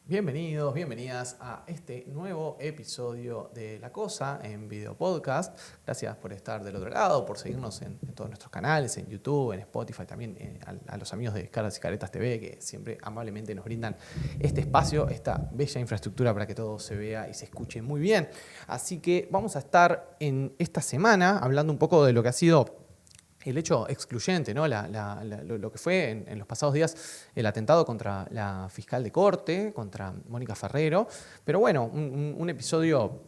Bienvenidos, bienvenidas a este nuevo episodio de La Cosa en video podcast. Gracias por estar del otro lado, por seguirnos en todos nuestros canales, en YouTube, en Spotify, también a los amigos de Caras y Caretas TV que siempre amablemente nos brindan este espacio, esta bella infraestructura para que todo se vea y se escuche muy bien. Así que vamos a estar en esta semana hablando un poco de lo que ha sido el hecho excluyente, ¿no? Lo que fue en los pasados días el atentado contra la fiscal de corte, contra Mónica Ferrero. Pero bueno, un episodio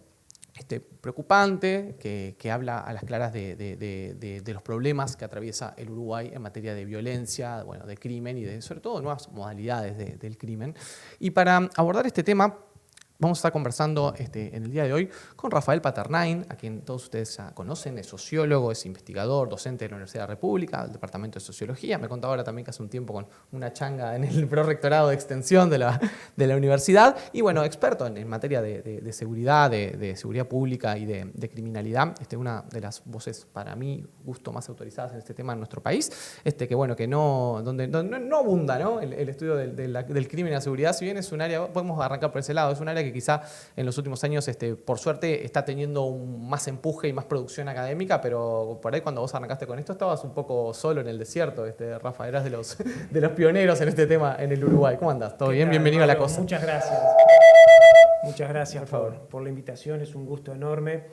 preocupante que habla a las claras de los problemas que atraviesa el Uruguay en materia de violencia, bueno, de crimen y sobre todo nuevas modalidades del crimen. Y para abordar este tema vamos a estar conversando en el día de hoy con Rafael Paternain, a quien todos ustedes ya conocen, es sociólogo, es investigador, docente de la Universidad de la República, del Departamento de Sociología. Me contaba ahora también que hace un tiempo con una changa en el Prorrectorado de Extensión de la universidad. Y bueno, experto en materia de seguridad, de seguridad pública y de criminalidad. Una de las voces, para mí, gusto más autorizadas en este tema en nuestro país. Donde no abunda, ¿no? El estudio del crimen y la seguridad. Si bien es un área, podemos arrancar por ese lado, es un área que quizá en los últimos años, por suerte, está teniendo más empuje y más producción académica, pero por ahí cuando vos arrancaste con esto estabas un poco solo en el desierto, Rafa, eras de los pioneros en este tema en el Uruguay. ¿Cómo andás? ¿Todo bien? Bienvenido a La Cosa. Muchas gracias. Muchas gracias por la invitación, es un gusto enorme.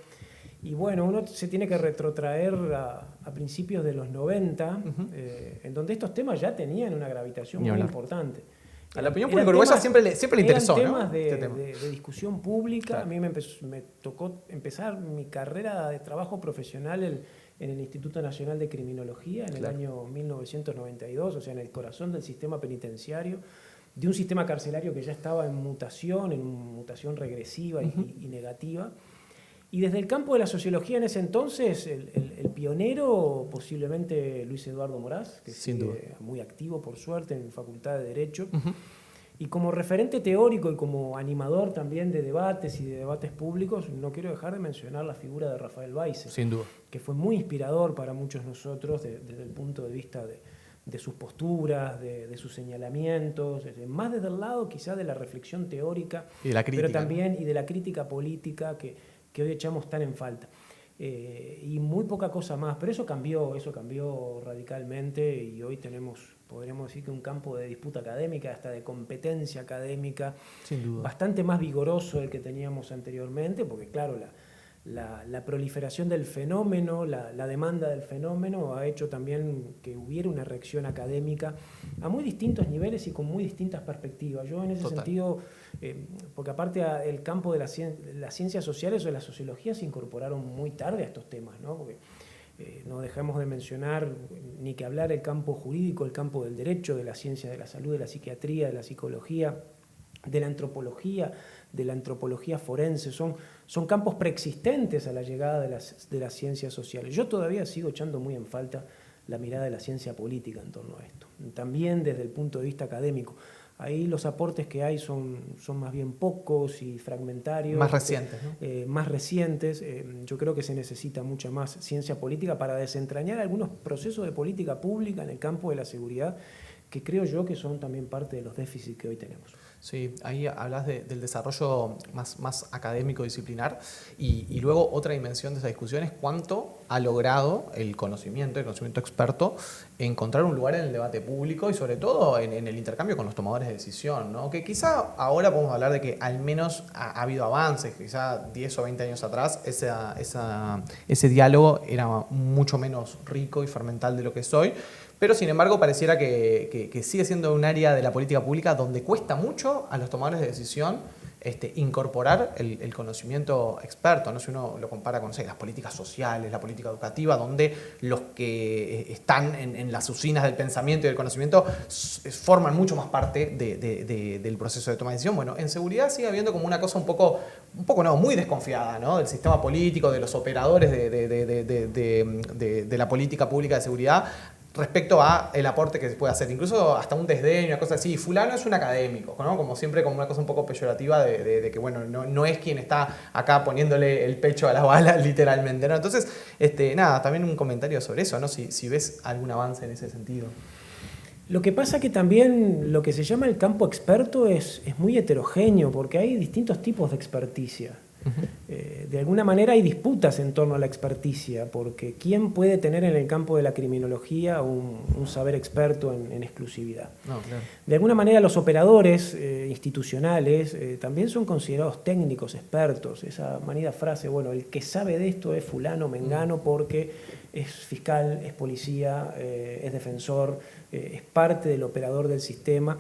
Y bueno, uno se tiene que retrotraer a principios de los 90, en donde estos temas ya tenían una gravitación muy importante. A la opinión pública uruguaya siempre le interesó, temas, ¿no? de discusión pública. Claro. A mí me tocó empezar mi carrera de trabajo profesional en el Instituto Nacional de Criminología en el año 1992, o sea, en el corazón del sistema penitenciario, de un sistema carcelario que ya estaba en mutación regresiva y negativa. Y desde el campo de la sociología en ese entonces, el pionero, posiblemente Luis Eduardo Moraz, que sigue muy activo, por suerte, en Facultad de Derecho. Y como referente teórico y como animador también de debates y de debates públicos, no quiero dejar de mencionar la figura de Rafael Weisse, Sin duda, que fue muy inspirador para muchos nosotros desde el punto de vista de sus posturas, de sus señalamientos, más desde el lado quizá de la reflexión teórica, y de la crítica, pero también y de la crítica política que hoy echamos tan en falta. Y muy poca cosa más, pero eso cambió radicalmente y hoy podríamos decir que un campo de disputa académica, hasta de competencia académica, sin duda, bastante más vigoroso del que teníamos anteriormente, porque claro, la proliferación del fenómeno, la demanda del fenómeno ha hecho también que hubiera una reacción académica a muy distintos niveles y con muy distintas perspectivas. Yo en ese sentido, porque aparte el campo de las ciencias sociales o de la sociología se incorporaron muy tarde a estos temas, ¿no? Porque no dejamos de mencionar ni que hablar el campo jurídico, el campo del derecho, de la ciencia de la salud, de la psiquiatría, de la psicología, de la antropología forense, son campos preexistentes a la llegada de las ciencias sociales. Yo todavía sigo echando muy en falta la mirada de la ciencia política en torno a esto, también desde el punto de vista académico. Ahí los aportes que hay son más bien pocos y fragmentarios. Más recientes, ¿no? Más recientes. Yo creo que se necesita mucha más ciencia política para desentrañar algunos procesos de política pública en el campo de la seguridad, que creo yo que son también parte de los déficits que hoy tenemos. Sí, ahí hablas del desarrollo más académico, disciplinar, y luego otra dimensión de esa discusión es cuánto ha logrado el conocimiento experto encontrar un lugar en el debate público y sobre todo en el intercambio con los tomadores de decisión, ¿no? Que quizá ahora podemos hablar de que al menos ha habido avances, quizá 10 o 20 años atrás ese diálogo era mucho menos rico y fermental de lo que es hoy. Pero, sin embargo, pareciera que sigue siendo un área de la política pública donde cuesta mucho a los tomadores de decisión incorporar el conocimiento experto, ¿no? Si uno lo compara con, no sé, las políticas sociales, la política educativa, donde los que están en las usinas del pensamiento y del conocimiento forman mucho más parte del proceso de toma de decisión. Bueno, en seguridad sigue habiendo como una cosa un poco no, muy desconfiada, ¿no? Del sistema político, de los operadores de la política pública de seguridad, respecto a el aporte que se puede hacer, incluso hasta un desdén, una cosa así. Fulano es un académico, ¿no? Como siempre, como una cosa un poco peyorativa de que, bueno, no es quien está acá poniéndole el pecho a las balas, literalmente, ¿no? Entonces, nada, también un comentario sobre eso, ¿no? Si ves algún avance en ese sentido. Lo que pasa que también lo que se llama el campo experto es muy heterogéneo, porque hay distintos tipos de experticia. De alguna manera hay disputas en torno a la experticia, porque ¿quién puede tener en el campo de la criminología un saber experto en exclusividad? No, claro. De alguna manera los operadores institucionales también son considerados técnicos, expertos. Esa manida frase, bueno, el que sabe de esto es fulano, mengano, porque es fiscal, es policía, es defensor, es parte del operador del sistema,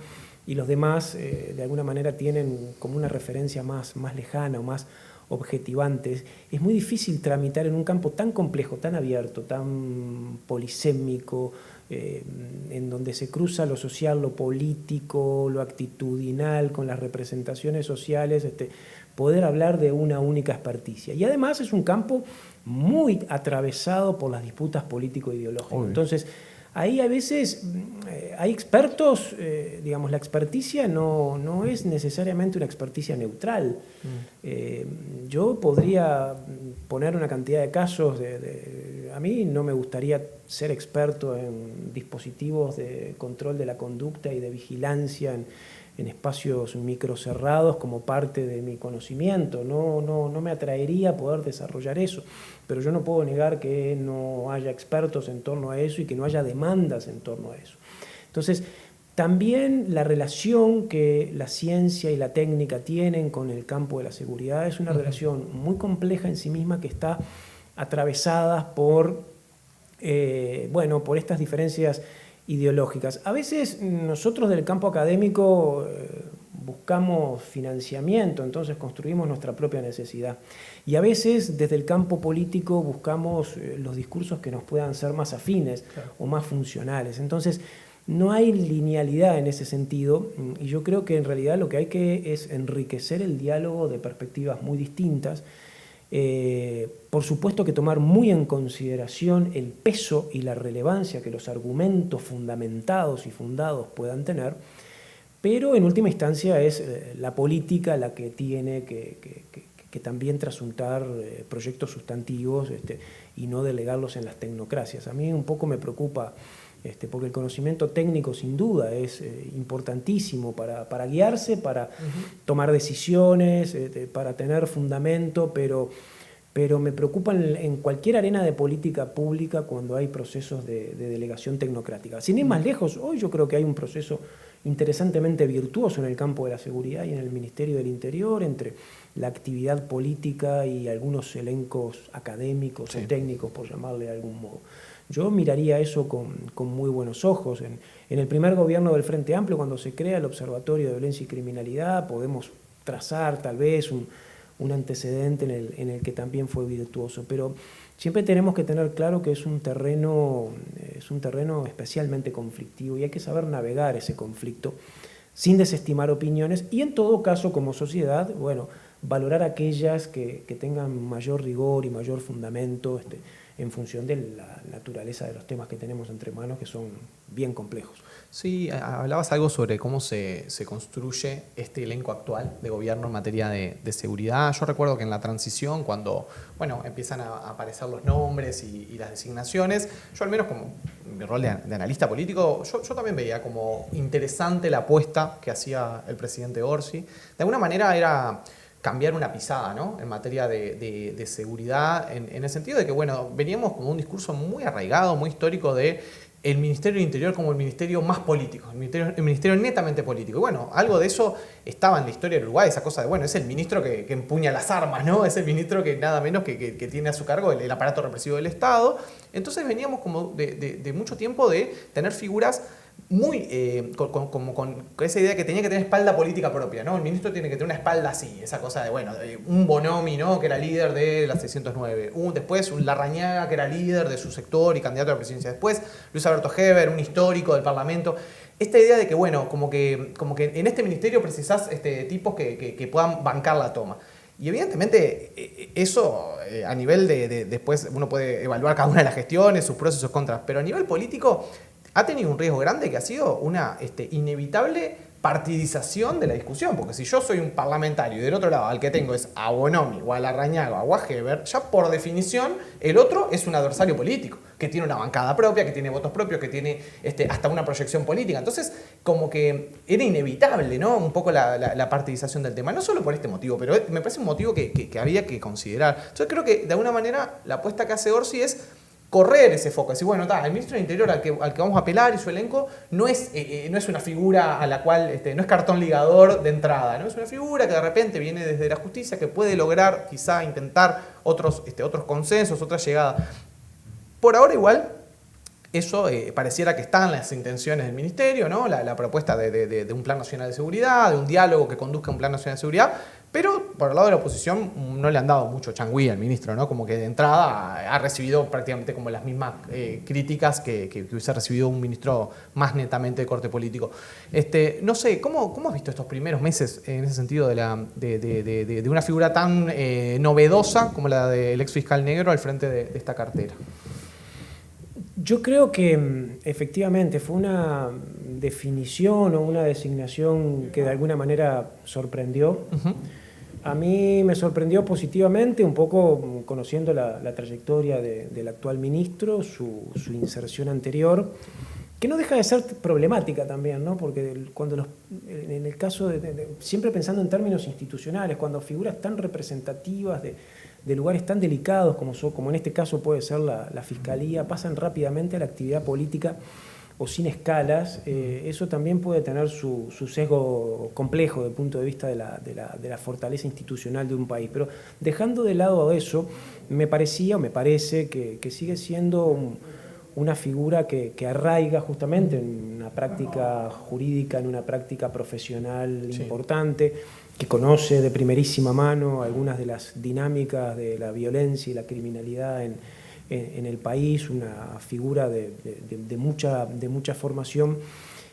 y los demás de alguna manera tienen como una referencia más lejana o más objetivantes. Es muy difícil tramitar en un campo tan complejo, tan abierto, tan polisémico, en donde se cruza lo social, lo político, lo actitudinal con las representaciones sociales, poder hablar de una única experticia. Y además es un campo muy atravesado por las disputas político-ideológicas. Entonces, ahí a veces hay expertos, digamos, la experticia no es necesariamente una experticia neutral. Yo podría poner una cantidad de casos, a mí no me gustaría ser experto en dispositivos de control de la conducta y de vigilancia en espacios microcerrados como parte de mi conocimiento. No me atraería poder desarrollar eso, pero yo no puedo negar que no haya expertos en torno a eso y que no haya demandas en torno a eso. Entonces, también la relación que la ciencia y la técnica tienen con el campo de la seguridad es una relación muy compleja en sí misma, que está atravesada por estas diferencias ideológicas. A veces nosotros del campo académico buscamos financiamiento, entonces construimos nuestra propia necesidad. Y a veces desde el campo político buscamos los discursos que nos puedan ser más afines, claro, o más funcionales. Entonces no hay linealidad en ese sentido, y yo creo que en realidad lo que hay que es enriquecer el diálogo de perspectivas muy distintas. Por supuesto que tomar muy en consideración el peso y la relevancia que los argumentos fundamentados y fundados puedan tener, pero en última instancia es la política la que tiene que también trasuntar proyectos sustantivos y no delegarlos en las tecnocracias. A mí un poco me preocupa, porque el conocimiento técnico sin duda es importantísimo para guiarse, para tomar decisiones, para tener fundamento, pero me preocupa en cualquier arena de política pública cuando hay procesos de delegación tecnocrática. Sin ir más lejos, hoy yo creo que hay un proceso interesantemente virtuoso en el campo de la seguridad y en el Ministerio del Interior, entre la actividad política y algunos elencos académicos, sí, o técnicos, por llamarle de algún modo. Yo miraría eso con muy buenos ojos. En el primer gobierno del Frente Amplio, cuando se crea el Observatorio de Violencia y Criminalidad, podemos trazar tal vez un antecedente en el que también fue virtuoso, pero siempre tenemos que tener claro que es un terreno especialmente conflictivo, y hay que saber navegar ese conflicto sin desestimar opiniones, y en todo caso como sociedad, bueno, valorar aquellas que tengan mayor rigor y mayor fundamento en función de la naturaleza de los temas que tenemos entre manos, que son bien complejos. Sí, hablabas algo sobre cómo se construye este elenco actual de gobierno en materia de seguridad. Yo recuerdo que en la transición, cuando empiezan a aparecer los nombres y las designaciones, yo al menos como mi rol de analista político, yo también veía como interesante la apuesta que hacía el presidente Orsi. De alguna manera era cambiar una pisada, ¿no?, en materia de seguridad, en el sentido de que, veníamos como un discurso muy arraigado, muy histórico de el Ministerio del Interior como el ministerio más político, el ministerio netamente político. Y algo de eso estaba en la historia del Uruguay, esa cosa de, es el ministro que empuña las armas, ¿no? Es el ministro que nada menos que tiene a su cargo el aparato represivo del Estado. Entonces veníamos como de mucho tiempo de tener figuras muy como con esa idea que tenía que tener espalda política propia, ¿no? El ministro tiene que tener una espalda así, esa cosa de, bueno, un Bonomi, ¿no? Que era líder de la 609, después un Larrañaga, que era líder de su sector y candidato a la presidencia, después Luis Alberto Heber, un histórico del Parlamento. Esta idea de que, bueno, como que en este ministerio precisás tipos que puedan bancar la toma. Y evidentemente eso a nivel después uno puede evaluar cada una de las gestiones, sus pros y sus contras, pero a nivel político ha tenido un riesgo grande que ha sido una inevitable partidización de la discusión, porque si yo soy un parlamentario y del otro lado al que tengo es a Bonomi o a Larrañaga o a Heber, ya por definición el otro es un adversario político, que tiene una bancada propia, que tiene votos propios, que tiene hasta una proyección política. Entonces, como que era inevitable, ¿no? Un poco la partidización del tema, no solo por este motivo, pero me parece un motivo que había que considerar. Yo creo que de alguna manera la apuesta que hace Orsi es correr ese foco, decir, bueno, el ministro del Interior al que vamos a apelar y su elenco no es una figura a la cual, no es cartón ligador de entrada, no es una figura que de repente viene desde la justicia, que puede lograr quizá intentar otros consensos, otra llegada. Por ahora igual, eso pareciera que está en las intenciones del ministerio, ¿no? La propuesta de un plan nacional de seguridad, de un diálogo que conduzca a un plan nacional de seguridad, pero por el lado de la oposición no le han dado mucho changüí al ministro, ¿no? Como que de entrada ha recibido prácticamente como las mismas críticas que hubiese recibido un ministro más netamente de corte político. No sé, ¿cómo has visto estos primeros meses en ese sentido de una figura tan novedosa como la del ex fiscal negro al frente de esta cartera? Yo creo que efectivamente fue una definición o una designación que de alguna manera sorprendió. Uh-huh. A mí me sorprendió positivamente, un poco conociendo la trayectoria del actual ministro, su inserción anterior, que no deja de ser problemática también, ¿no? Porque en el caso siempre pensando en términos institucionales, cuando figuras tan representativas de lugares tan delicados como en este caso puede ser la Fiscalía, pasan rápidamente a la actividad política o sin escalas, eso también puede tener su sesgo complejo desde el punto de vista de la fortaleza institucional de un país. Pero dejando de lado eso, me parece que sigue siendo una figura que arraiga justamente en una práctica jurídica, en una práctica profesional importante, que conoce de primerísima mano algunas de las dinámicas de la violencia y la criminalidad en el país, una figura de mucha formación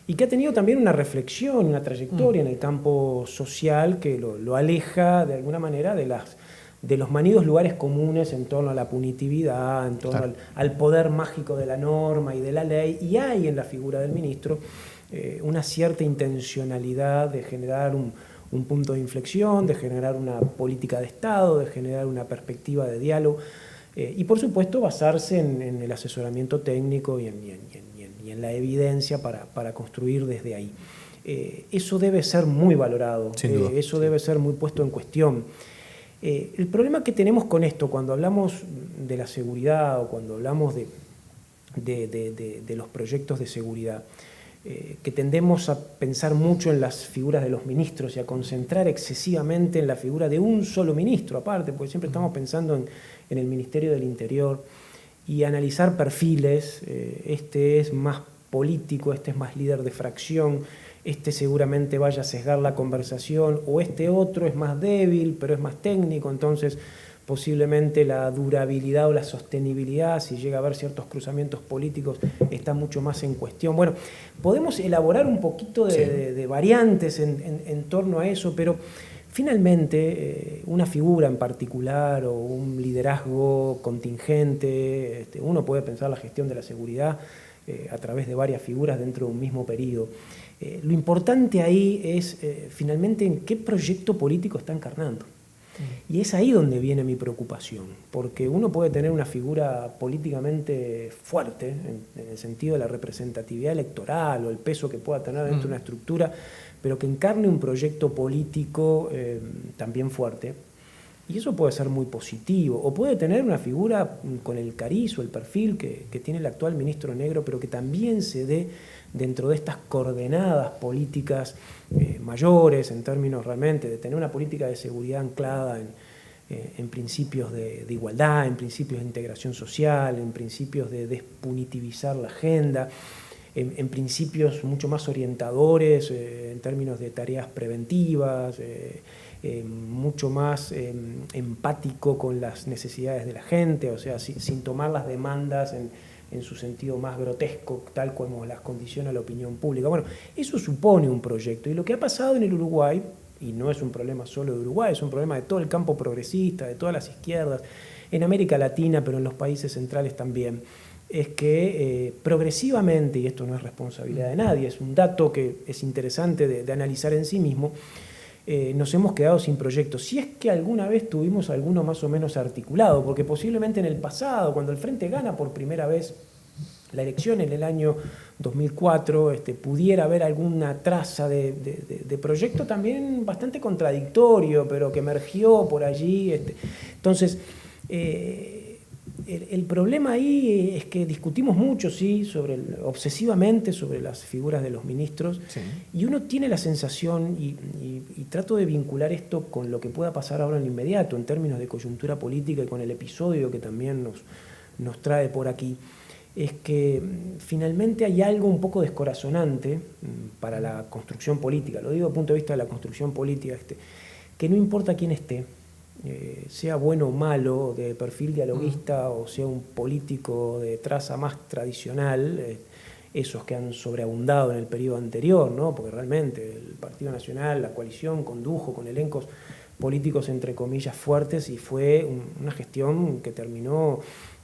y que ha tenido también una reflexión, una trayectoria en el campo social que lo aleja de alguna manera de los manidos lugares comunes en torno a la punitividad, en torno al poder mágico de la norma y de la ley, y hay en la figura del ministro una cierta intencionalidad de generar un punto de inflexión, de generar una política de Estado, de generar una perspectiva de diálogo, y por supuesto basarse en el asesoramiento técnico y en la evidencia para construir desde ahí. Eso debe ser muy valorado, eso debe ser muy puesto en cuestión. El problema que tenemos con esto, cuando hablamos de la seguridad o cuando hablamos de los proyectos de seguridad, que tendemos a pensar mucho en las figuras de los ministros y a concentrar excesivamente en la figura de un solo ministro, aparte, porque siempre estamos pensando en el Ministerio del Interior, y analizar perfiles, este es más político, este es más líder de fracción, este seguramente vaya a sesgar la conversación, o este otro es más débil, pero es más técnico, entonces posiblemente la durabilidad o la sostenibilidad, si llega a haber ciertos cruzamientos políticos, está mucho más en cuestión. Bueno, podemos elaborar un poquito de variantes en torno a eso, pero finalmente una figura en particular o un liderazgo contingente, uno puede pensar la gestión de la seguridad a través de varias figuras dentro de un mismo periodo. Lo importante ahí es finalmente en qué proyecto político está encarnando. Y es ahí donde viene mi preocupación, porque uno puede tener una figura políticamente fuerte, en el sentido de la representatividad electoral o el peso que pueda tener dentro de una estructura, pero que encarne un proyecto político también fuerte. Y eso puede ser muy positivo, o puede tener una figura con el cariz o el perfil que tiene el actual ministro Negro, pero que también se dé dentro de estas coordenadas políticas mayores, en términos realmente de tener una política de seguridad anclada en principios de igualdad, en principios de integración social, en principios de despunitivizar la agenda, en principios mucho más orientadores en términos de tareas preventivas, mucho más empático con las necesidades de la gente, o sea, sin tomar las demandas en su sentido más grotesco, tal como las condiciona la opinión pública. Bueno, eso supone un proyecto, y lo que ha pasado en el Uruguay, y no es un problema solo de Uruguay, es un problema de todo el campo progresista, de todas las izquierdas, en América Latina, pero en los países centrales también, es que progresivamente, y esto no es responsabilidad de nadie, es un dato que es interesante de analizar en sí mismo, nos hemos quedado sin proyectos. Si es que alguna vez tuvimos alguno más o menos articulado, porque posiblemente en el pasado, cuando el Frente gana por primera vez la elección en el año 2004, pudiera haber alguna traza de proyecto también bastante contradictorio, pero que emergió por allí. Entonces, el problema ahí es que discutimos mucho, sí, obsesivamente sobre las figuras de los ministros, sí. Y uno tiene la sensación, y trato de vincular esto con lo que pueda pasar ahora en lo inmediato, en términos de coyuntura política y con el episodio que también nos trae por aquí, es que finalmente hay algo un poco descorazonante para la construcción política, lo digo desde el punto de vista de la construcción política, que no importa quién esté, sea bueno o malo, de perfil dialoguista, o sea un político de traza más tradicional, esos que han sobreabundado en el periodo anterior, ¿no? Porque realmente el Partido Nacional, la coalición, condujo con elencos políticos entre comillas fuertes, y fue una gestión que terminó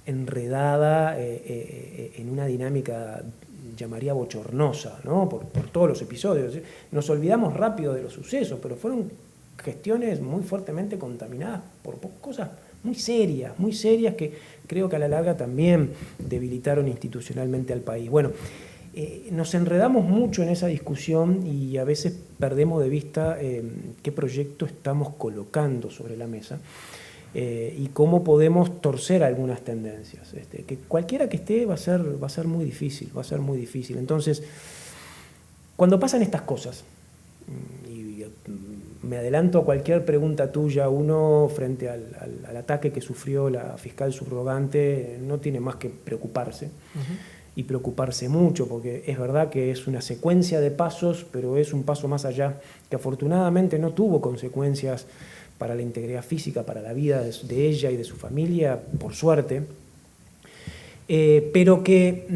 enredada en una dinámica, llamaría bochornosa, ¿no? por todos los episodios. Nos olvidamos rápido de los sucesos, pero fueron gestiones muy fuertemente contaminadas por cosas muy serias que creo que a la larga también debilitaron institucionalmente al país. Bueno, nos enredamos mucho en esa discusión y a veces perdemos de vista qué proyecto estamos colocando sobre la mesa. Y cómo podemos torcer algunas tendencias. Que cualquiera que esté va a ser muy difícil, Entonces, cuando pasan estas cosas, y me adelanto a cualquier pregunta tuya, uno frente al ataque que sufrió la fiscal subrogante no tiene más que preocuparse, y preocuparse mucho, porque es verdad que es una secuencia de pasos, pero es un paso más allá, que afortunadamente no tuvo consecuencias para la integridad física, para la vida de ella y de su familia, por suerte, pero que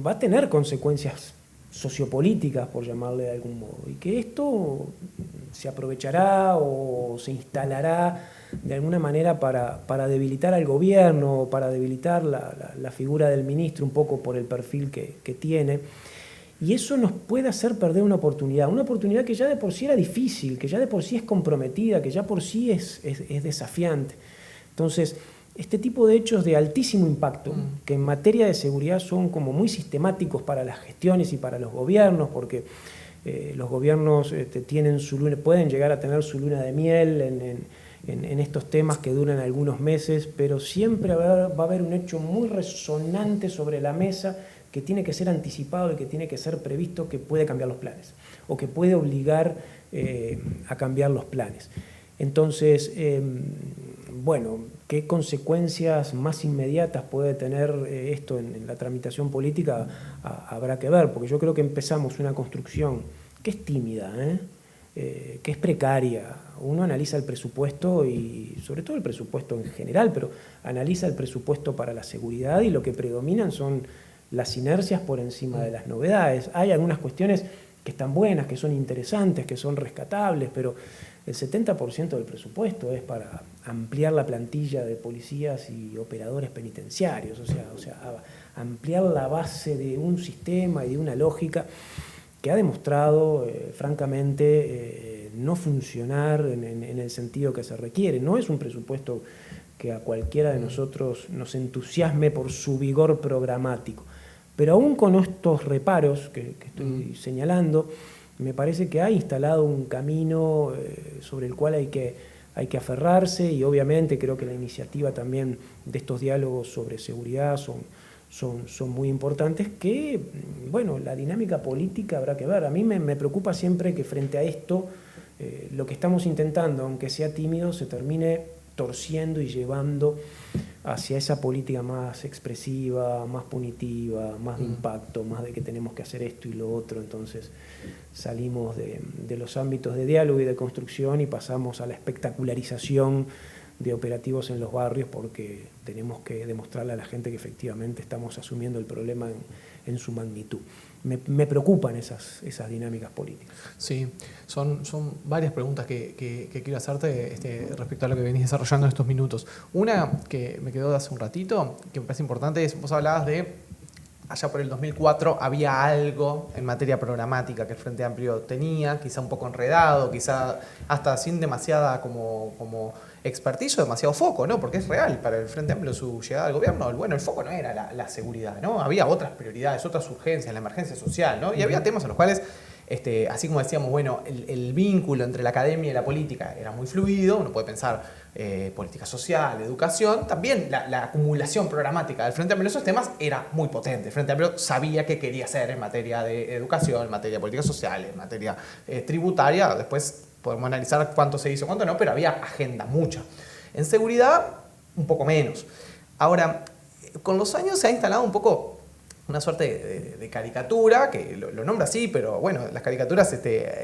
va a tener consecuencias sociopolíticas, por llamarle de algún modo, y que esto se aprovechará o se instalará de alguna manera para debilitar al gobierno, para debilitar la figura del ministro, un poco por el perfil que tiene. Y eso nos puede hacer perder una oportunidad que ya de por sí era difícil, que ya de por sí es comprometida, que ya por sí es desafiante. Entonces, este tipo de hechos de altísimo impacto, que en materia de seguridad son como muy sistemáticos para las gestiones y para los gobiernos, porque los gobiernos pueden llegar a tener su luna de miel en estos temas que duran algunos meses, pero siempre va a haber un hecho muy resonante sobre la mesa que tiene que ser anticipado y que tiene que ser previsto, que puede cambiar los planes o que puede obligar a cambiar los planes. Entonces, bueno, ¿qué consecuencias más inmediatas puede tener esto en la tramitación política? Habrá que ver, porque yo creo que empezamos una construcción que es tímida, que es precaria. Uno analiza el presupuesto, y sobre todo el presupuesto en general, pero analiza el presupuesto para la seguridad, y lo que predominan son las inercias por encima de las novedades. Hay algunas cuestiones que están buenas, que son interesantes, que son rescatables, pero el 70% del presupuesto es para ampliar la plantilla de policías y operadores penitenciarios, o sea, ampliar la base de un sistema y de una lógica que ha demostrado, francamente, no funcionar en el sentido que se requiere. No es un presupuesto que a cualquiera de nosotros nos entusiasme por su vigor programático. Pero aún con estos reparos que estoy señalando, me parece que ha instalado un camino sobre el cual hay que aferrarse, y obviamente creo que la iniciativa también de estos diálogos sobre seguridad son muy importantes, que, bueno, la dinámica política habrá que ver. A mí me preocupa siempre que frente a esto, lo que estamos intentando, aunque sea tímido, se termine torciendo y llevando hacia esa política más expresiva, más punitiva, más de impacto, más de que tenemos que hacer esto y lo otro. Entonces salimos de los ámbitos de diálogo y de construcción y pasamos a la espectacularización de operativos en los barrios, porque tenemos que demostrarle a la gente que efectivamente estamos asumiendo el problema en su magnitud. Me preocupan esas dinámicas políticas. Sí, son varias preguntas que quiero hacerte respecto a lo que venís desarrollando en estos minutos. Una que me quedó de hace un ratito, que me parece importante, es, vos hablabas de, allá por el 2004, había algo en materia programática que el Frente Amplio tenía, quizá un poco enredado, quizá hasta sin demasiada como expertise o demasiado foco, ¿no? Porque es real, para el Frente Amplio su llegada al gobierno, el foco no era la seguridad, ¿no? Había otras prioridades, otras urgencias, la emergencia social, ¿no? Y había temas en los cuales, así como decíamos, bueno, el vínculo entre la academia y la política era muy fluido, uno puede pensar política social, educación, también la acumulación programática del Frente Amplio en esos temas era muy potente. El Frente Amplio sabía qué quería hacer en materia de educación, en materia de política social, en materia tributaria, después podemos analizar cuánto se hizo, cuánto no, pero había agenda, mucha. En seguridad, un poco menos. Ahora, con los años se ha instalado un poco una suerte de caricatura, que lo nombra así, pero bueno, las caricaturas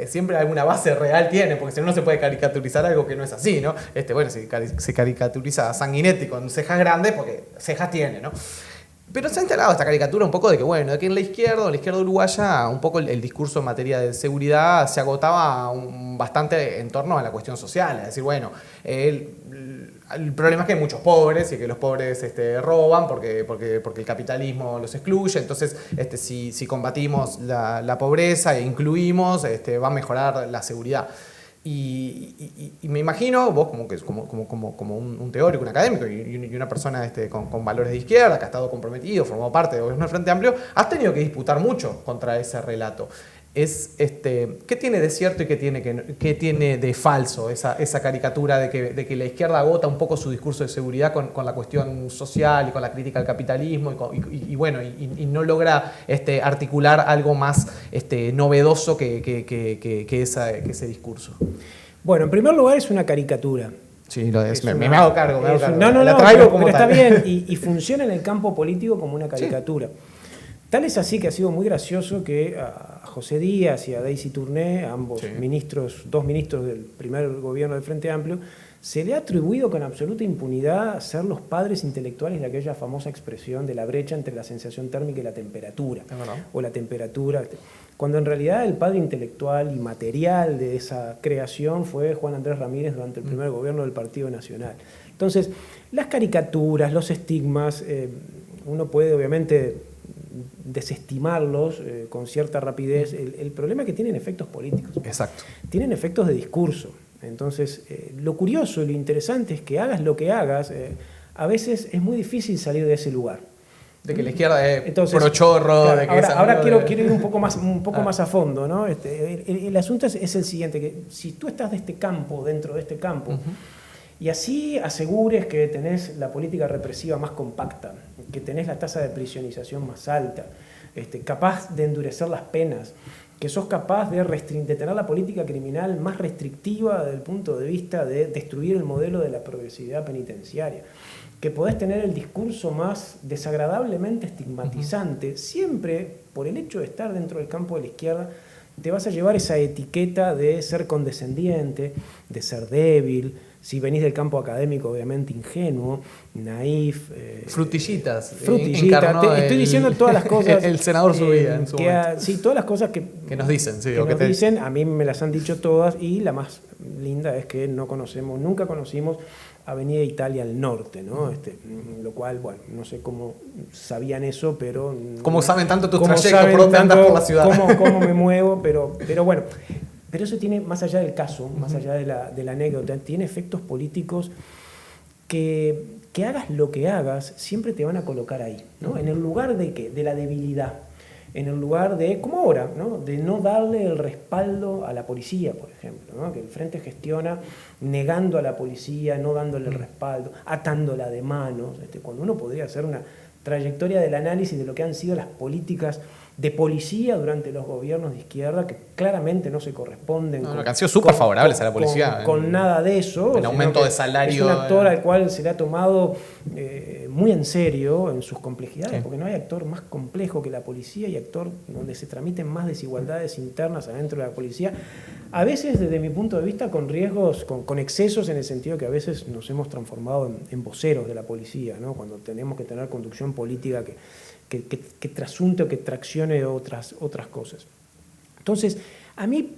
siempre alguna base real tienen, porque si no, no se puede caricaturizar algo que no es así, ¿no? Bueno, se caricaturiza a Sanguinetti con cejas grandes, porque cejas tiene, ¿no? Pero se ha instalado esta caricatura un poco de que, bueno, de que en la izquierda uruguaya, un poco el discurso en materia de seguridad se agotaba bastante en torno a la cuestión social. Es decir, bueno, el problema es que hay muchos pobres y que los pobres roban porque el capitalismo los excluye. Entonces, si combatimos la pobreza e incluimos, va a mejorar la seguridad. Y me imagino, vos como un teórico, un académico y una persona con valores de izquierda, que ha estado comprometido, formado parte del gobierno del Frente Amplio, has tenido que disputar mucho contra ese relato. ¿Qué tiene de cierto y qué tiene de falso esa caricatura de que la izquierda agota un poco su discurso de seguridad con la cuestión social y con la crítica al capitalismo y no logra articular algo más novedoso que ese discurso? Bueno, en primer lugar es una caricatura. Sí, lo es. Me hago cargo. No, la traigo como pero está tal. bien y funciona en el campo político como una caricatura. Sí. Tal es así que ha sido muy gracioso que a José Díaz y a Daisy Tourné, ambos dos ministros del primer gobierno del Frente Amplio, se le ha atribuido con absoluta impunidad ser los padres intelectuales de aquella famosa expresión de la brecha entre la sensación térmica y la temperatura, o la temperatura, cuando en realidad el padre intelectual y material de esa creación fue Juan Andrés Ramírez durante el primer gobierno del Partido Nacional. Entonces, las caricaturas, los estigmas, uno puede obviamente desestimarlos con cierta rapidez. El problema es que tienen efectos políticos. Exacto. Tienen efectos de discurso. Entonces, lo curioso y lo interesante es que hagas lo que hagas, a veces es muy difícil salir de ese lugar. De que la izquierda es prochorro. Claro, de que ahora quiero ir un poco más a fondo, ¿no? El asunto es el siguiente, que si tú estás dentro de este campo, y así asegures que tenés la política represiva más compacta, que tenés la tasa de prisionización más alta, capaz de endurecer las penas, que sos capaz de tener la política criminal más restrictiva desde el punto de vista de destruir el modelo de la progresividad penitenciaria, que podés tener el discurso más desagradablemente estigmatizante, siempre por el hecho de estar dentro del campo de la izquierda, te vas a llevar esa etiqueta de ser condescendiente, de ser débil. Si venís del campo académico, obviamente ingenuo, naif. Frutillitas. Estoy diciendo todas las cosas. El senador Subida en su momento. Sí, todas las cosas que nos dicen. Sí, dicen, a mí me las han dicho todas, y la más linda es que nunca conocimos Avenida Italia al norte, ¿no? Lo cual, bueno, no sé cómo sabían eso, pero... ¿Cómo saben tanto tus trayectos, por dónde andas por la ciudad? Cómo me muevo, pero bueno... Pero eso tiene, más allá del caso, más allá de la anécdota, tiene efectos políticos que hagas lo que hagas, siempre te van a colocar ahí, ¿no? En el lugar de la debilidad, en el lugar de, como ahora, ¿no? De no darle el respaldo a la policía, por ejemplo, ¿no? Que el Frente gestiona negando a la policía, no dándole el respaldo, atándola de manos, cuando uno podría hacer una trayectoria del análisis de lo que han sido las políticas de policía durante los gobiernos de izquierda que claramente no se corresponden que han sido súper favorables a la policía. Con nada de eso. El aumento de salario. Es un actor al cual se le ha tomado muy en serio en sus complejidades, sí. Porque no hay actor más complejo que la policía y actor donde se tramiten más desigualdades internas adentro de la policía. A veces, desde mi punto de vista, con riesgos, con excesos, en el sentido que a veces nos hemos transformado en voceros de la policía, ¿no? Cuando tenemos que tener conducción política que trasunte o que traccione otras cosas. Entonces, a mí,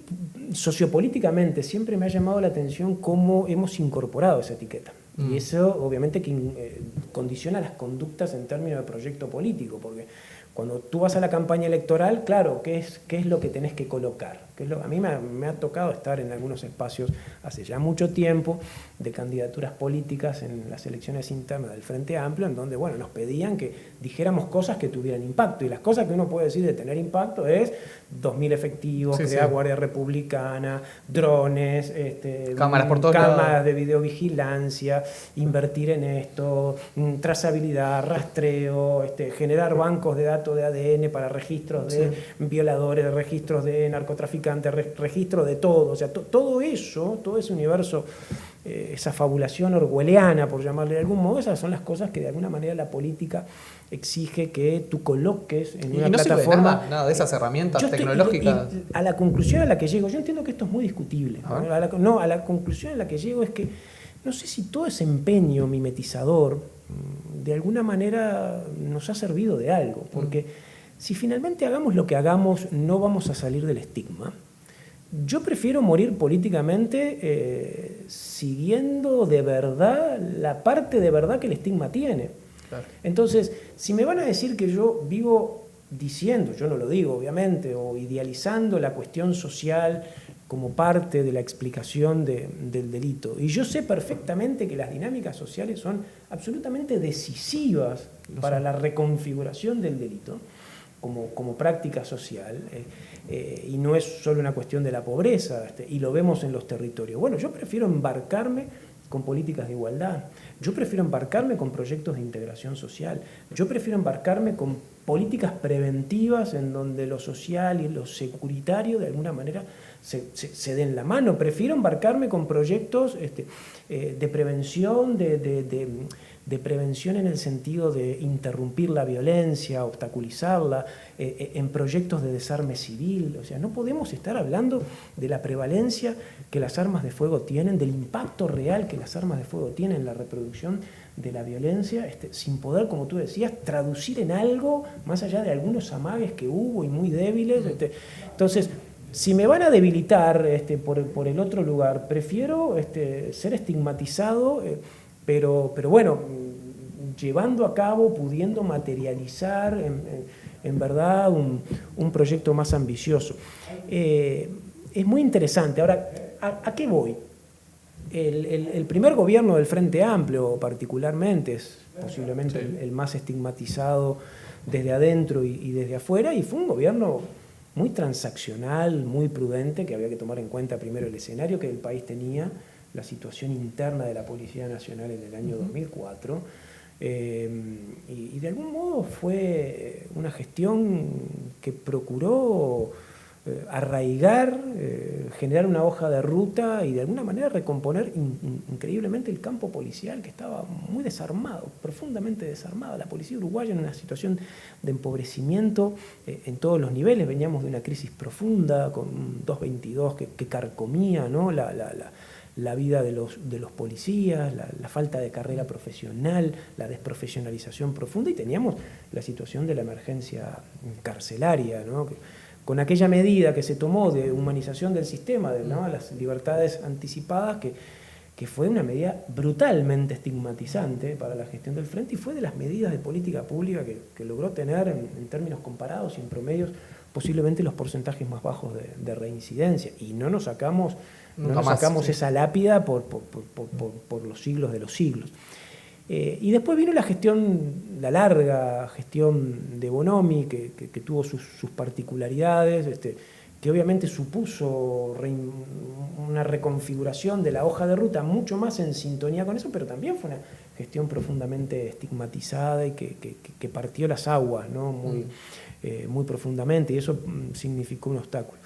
sociopolíticamente, siempre me ha llamado la atención cómo hemos incorporado esa etiqueta. Y eso, obviamente, que condiciona las conductas en términos de proyecto político, porque cuando tú vas a la campaña electoral, claro, ¿qué es lo que tenés que colocar? A mí me ha tocado estar en algunos espacios hace ya mucho tiempo de candidaturas políticas en las elecciones internas del Frente Amplio, en donde, bueno, nos pedían que dijéramos cosas que tuvieran impacto. Y las cosas que uno puede decir de tener impacto es 2.000 efectivos, crear Guardia Republicana, drones, cámaras por todos cámaras lados, de videovigilancia, invertir en esto, trazabilidad, rastreo, generar bancos de datos de ADN para registros de violadores, registros de narcotraficantes, registros de todo. O sea, todo eso, todo ese universo, esa fabulación orwelliana, por llamarle de algún modo, esas son las cosas que de alguna manera la política exige que tú coloques en una plataforma. Nada de esas herramientas tecnológicas. A la conclusión a la que llego, yo entiendo que esto es muy discutible. A la conclusión a la que llego es que no sé si todo ese empeño mimetizador de alguna manera nos ha servido de algo, porque si finalmente hagamos lo que hagamos, no vamos a salir del estigma. Yo prefiero morir políticamente siguiendo de verdad la parte de verdad que el estigma tiene. Claro. Entonces, si me van a decir que yo vivo diciendo, yo no lo digo obviamente, o idealizando la cuestión social como parte de la explicación del delito, y yo sé perfectamente que las dinámicas sociales son absolutamente decisivas para la reconfiguración del delito, como práctica social, y no es solo una cuestión de la pobreza, y lo vemos en los territorios. Bueno, yo prefiero embarcarme con políticas de igualdad, yo prefiero embarcarme con proyectos de integración social, yo prefiero embarcarme con políticas preventivas en donde lo social y lo securitario de alguna manera se den la mano, prefiero embarcarme con proyectos de prevención, de prevención en el sentido de interrumpir la violencia, obstaculizarla, en proyectos de desarme civil. O sea, no podemos estar hablando de la prevalencia que las armas de fuego tienen, del impacto real que las armas de fuego tienen en la reproducción de la violencia, sin poder, como tú decías, traducir en algo, más allá de algunos amagues que hubo y muy débiles. Entonces, si me van a debilitar por el otro lugar, prefiero ser estigmatizado, pero bueno, llevando a cabo, pudiendo materializar en verdad un proyecto más ambicioso. Es muy interesante. Ahora, ¿a qué voy? El primer gobierno del Frente Amplio, particularmente, es posiblemente el más estigmatizado desde adentro y desde afuera, y fue un gobierno muy transaccional, muy prudente, que había que tomar en cuenta primero el escenario que el país tenía, la situación interna de la Policía Nacional en el año 2004, y de algún modo fue una gestión que procuró arraigar, generar una hoja de ruta y de alguna manera recomponer increíblemente el campo policial, que estaba muy desarmado, profundamente desarmado. La policía uruguaya en una situación de empobrecimiento en todos los niveles. Veníamos de una crisis profunda con un 222 que carcomía, ¿no?, la vida de los policías, la falta de carrera profesional, la desprofesionalización profunda, y teníamos la situación de la emergencia carcelaria, ¿no?, con aquella medida que se tomó de humanización del sistema, ¿no?, las libertades anticipadas, que fue una medida brutalmente estigmatizante para la gestión del Frente, y fue de las medidas de política pública que logró tener, en términos comparados y en promedios, posiblemente los porcentajes más bajos de reincidencia. Y no nos sacamos esa lápida por los siglos de los siglos. Y después vino la larga gestión de Bonomi, que tuvo sus particularidades, que obviamente supuso una reconfiguración de la hoja de ruta mucho más en sintonía con eso, pero también fue una gestión profundamente estigmatizada y que partió las aguas, ¿no?, muy profundamente, y eso significó un obstáculo.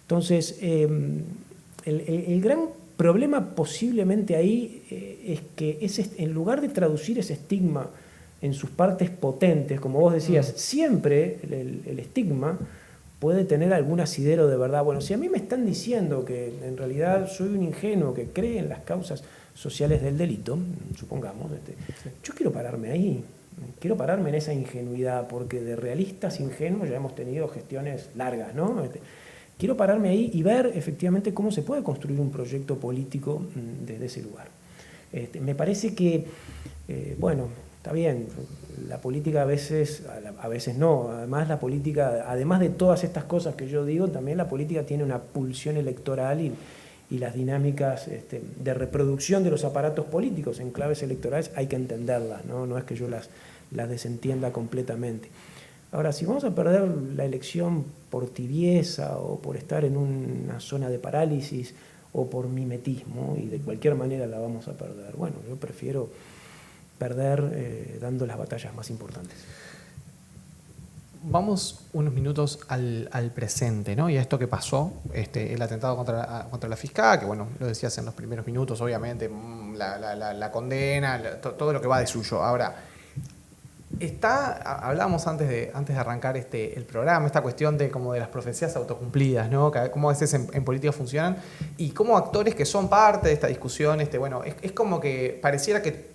Entonces, el gran problema posiblemente ahí es que en lugar de traducir ese estigma en sus partes potentes, como vos decías, siempre el estigma puede tener algún asidero de verdad. Bueno, si a mí me están diciendo que en realidad soy un ingenuo que cree en las causas sociales del delito, supongamos, yo quiero pararme ahí, quiero pararme en esa ingenuidad, porque de realistas ingenuos ya hemos tenido gestiones largas, ¿no? Quiero pararme ahí y ver efectivamente cómo se puede construir un proyecto político desde ese lugar. Me parece que, bueno, está bien, la política a veces no, además la política, además de todas estas cosas que yo digo, también la política tiene una pulsión electoral y las dinámicas de reproducción de los aparatos políticos en claves electorales hay que entenderlas, ¿no? No es que yo las desentienda completamente. Ahora, si vamos a perder la elección por tibieza o por estar en una zona de parálisis o por mimetismo, y de cualquier manera la vamos a perder, bueno, yo prefiero perder dando las batallas más importantes. Vamos unos minutos al presente, ¿no? Y a esto que pasó, el atentado contra la fiscal, que bueno, lo decías en los primeros minutos, obviamente, la condena, todo lo que va de suyo. Ahora, hablábamos antes de arrancar el programa, esta cuestión de las profecías autocumplidas, ¿no? Cómo a veces en política funcionan y cómo actores que son parte de esta discusión, bueno, es como que pareciera que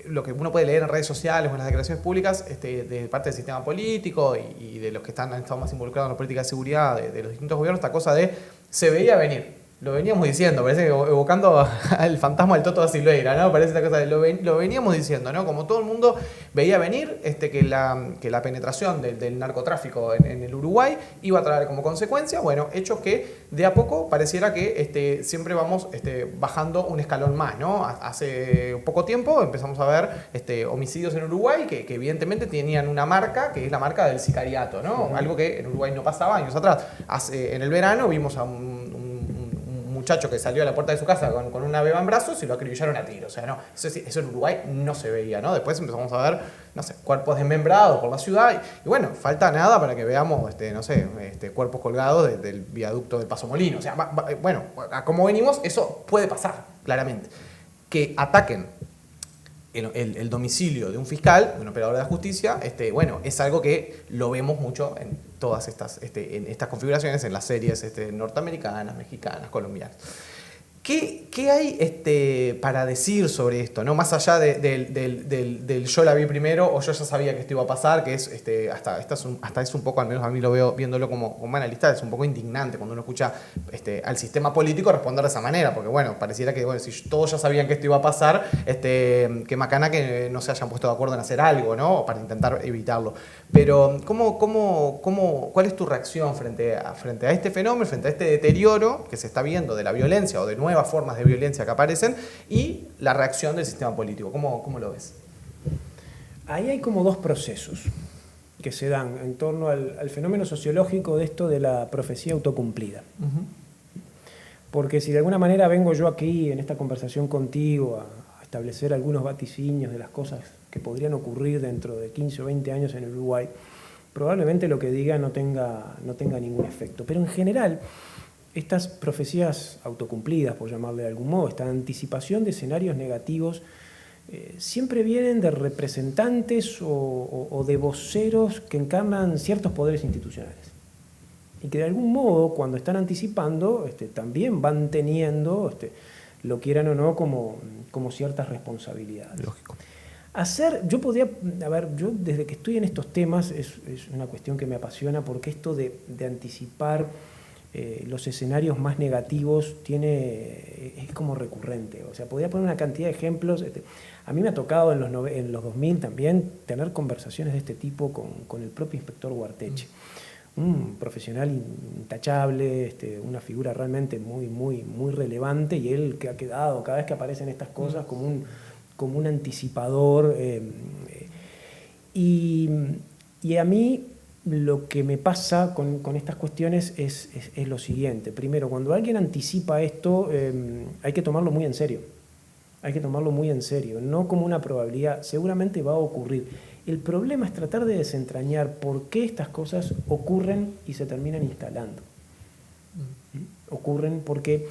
lo que uno puede leer en redes sociales o en las declaraciones públicas de parte del sistema político y de los que han estado más involucrados en la política de seguridad de los distintos gobiernos, esta cosa de se veía venir. Lo veníamos diciendo, parece que evocando al fantasma del Toto da Silveira, ¿no? Parece esta cosa de lo veníamos diciendo, ¿no? Como todo el mundo veía venir que la penetración del narcotráfico en el Uruguay iba a traer como consecuencia, bueno, hechos que de a poco pareciera que siempre vamos bajando un escalón más, ¿no? Hace poco tiempo empezamos a ver homicidios en Uruguay que evidentemente tenían una marca, que es la marca del sicariato, ¿no? Algo que en Uruguay no pasaba años atrás. En el verano vimos a un muchacho que salió a la puerta de su casa con una beba en brazos y lo acribillaron a tiro. O sea, no, eso en Uruguay no se veía, ¿no? Después empezamos a ver, no sé, cuerpos desmembrados por la ciudad y bueno, falta nada para que veamos, no sé, cuerpos colgados del viaducto del Paso Molino. O sea, bueno, como venimos, eso puede pasar, claramente. Que ataquen el domicilio de un fiscal, de un operador de la justicia, bueno, es algo que lo vemos mucho en todas en estas configuraciones, en las series norteamericanas, mexicanas, colombianas. ¿Qué hay para decir sobre esto, ¿no? Más allá del yo la vi primero o yo ya sabía que esto iba a pasar, que es hasta es un poco, al menos a mí lo veo viéndolo como analista, es un poco indignante cuando uno escucha al sistema político responder de esa manera, porque bueno, pareciera que bueno, si todos ya sabían que esto iba a pasar, qué macana que no se hayan puesto de acuerdo en hacer algo, ¿no? Para intentar evitarlo. Pero ¿cuál es tu reacción frente a este fenómeno, frente a este deterioro que se está viendo de la violencia o de nuevas formas de violencia que aparecen y la reacción del sistema político? ¿Cómo lo ves? Ahí hay como dos procesos que se dan en torno al fenómeno sociológico de esto de la profecía autocumplida. Porque si de alguna manera vengo yo aquí en esta conversación contigo a establecer algunos vaticinios de las cosas que podrían ocurrir dentro de 15 o 20 años en el Uruguay, probablemente lo que diga no tenga ningún efecto. Pero en general, estas profecías autocumplidas, por llamarle de algún modo, esta anticipación de escenarios negativos, siempre vienen de representantes o de voceros que encarnan ciertos poderes institucionales. Y que de algún modo, cuando están anticipando, también van teniendo, lo quieran o no, como ciertas responsabilidades. Lógico. Yo desde que estoy en estos temas, es una cuestión que me apasiona, porque esto de anticipar los escenarios más negativos es como recurrente. O sea, podría poner una cantidad de ejemplos. A mí me ha tocado en los 2000 también tener conversaciones de este tipo con el propio inspector Guarteche. Un profesional intachable, una figura realmente muy, muy, muy relevante, y él que ha quedado cada vez que aparecen estas cosas como un anticipador. Y a mí lo que me pasa con estas cuestiones es lo siguiente. Primero, cuando alguien anticipa esto, hay que tomarlo muy en serio. Hay que tomarlo muy en serio, no como una probabilidad. Seguramente va a ocurrir. El problema es tratar de desentrañar por qué estas cosas ocurren y se terminan instalando. Ocurren porque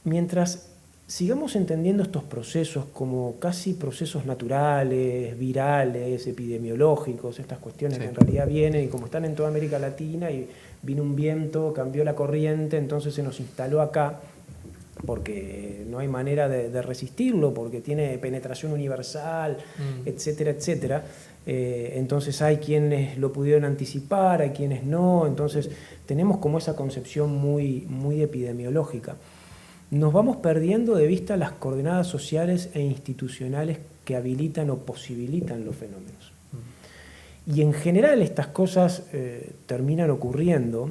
mientras sigamos entendiendo estos procesos como casi procesos naturales, virales, epidemiológicos, estas cuestiones que en realidad vienen y como están en toda América Latina y vino un viento, cambió la corriente, entonces se nos instaló acá porque no hay manera de resistirlo, porque tiene penetración universal, etcétera, etcétera. Entonces hay quienes lo pudieron anticipar, hay quienes no, entonces tenemos como esa concepción muy, muy epidemiológica. Nos vamos perdiendo de vista las coordenadas sociales e institucionales que habilitan o posibilitan los fenómenos. Y en general estas cosas terminan ocurriendo,